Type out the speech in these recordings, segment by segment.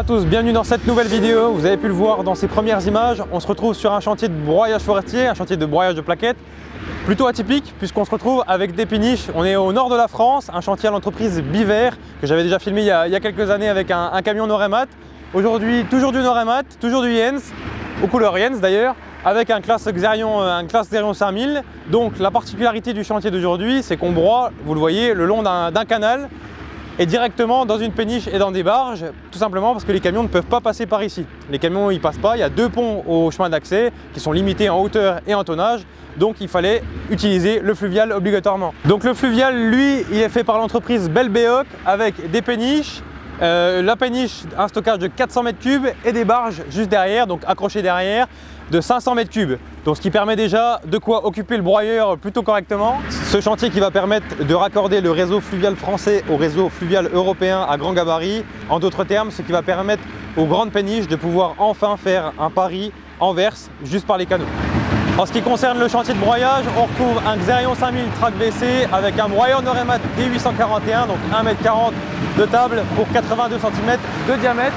à tous, bienvenue dans cette nouvelle vidéo. Vous avez pu le voir dans ces premières images, on se retrouve sur un chantier de broyage forestier, un chantier de broyage de plaquettes. Plutôt atypique puisqu'on se retrouve avec des péniches. On est au nord de la France, un chantier à l'entreprise Biver que j'avais déjà filmé il y a quelques années avec un camion Noremat. Aujourd'hui, toujours du Noremat, toujours du Jens, aux couleurs Jens d'ailleurs, avec un classe Xerion 5000. Donc la particularité du chantier d'aujourd'hui, c'est qu'on broie, vous le voyez, le long d'un canal et directement dans une péniche et dans des barges, tout simplement parce que les camions ne peuvent pas passer par ici. Les camions ils passent pas, il y a deux ponts au chemin d'accès qui sont limités en hauteur et en tonnage, donc il fallait utiliser le fluvial obligatoirement. Donc le fluvial, lui, il est fait par l'entreprise Belbeoc avec des péniches, la péniche, un stockage de 400 m3 et des barges juste derrière, donc accrochées derrière, de 500 m3. Donc ce qui permet déjà de quoi occuper le broyeur plutôt correctement. Ce chantier qui va permettre de raccorder le réseau fluvial français au réseau fluvial européen à grand gabarit. En d'autres termes, ce qui va permettre aux grandes péniches de pouvoir enfin faire un pari Anvers juste par les canaux. En ce qui concerne le chantier de broyage, on retrouve un Xerion 5000 track WC avec un broyeur Noremat D841, donc 1,40 m de table pour 82 cm de diamètre.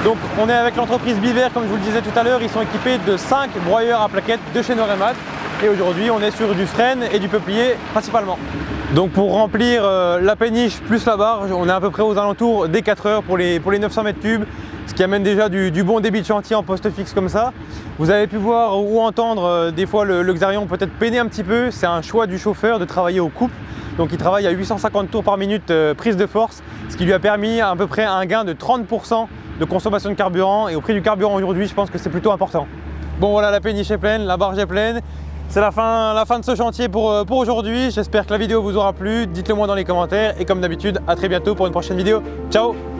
Donc on est avec l'entreprise Biver, comme je vous le disais tout à l'heure, ils sont équipés de 5 broyeurs à plaquettes de chez Noremat. Et aujourd'hui on est sur du frêne et du peuplier principalement. Donc pour remplir la péniche plus la barge, on est à peu près aux alentours des 4 heures pour les 900 m3, ce qui amène déjà du bon débit de chantier en poste fixe comme ça. Vous avez pu voir ou entendre des fois le Xerion peut-être peiner un petit peu, c'est un choix du chauffeur de travailler au couple. Donc il travaille à 850 tours par minute prise de force, ce qui lui a permis à peu près un gain de 30% de consommation de carburant, et au prix du carburant aujourd'hui, je pense que c'est plutôt important. Bon voilà, la péniche est pleine, la barge est pleine. C'est la fin de ce chantier pour aujourd'hui. J'espère que la vidéo vous aura plu. Dites-le moi dans les commentaires et comme d'habitude, à très bientôt pour une prochaine vidéo. Ciao!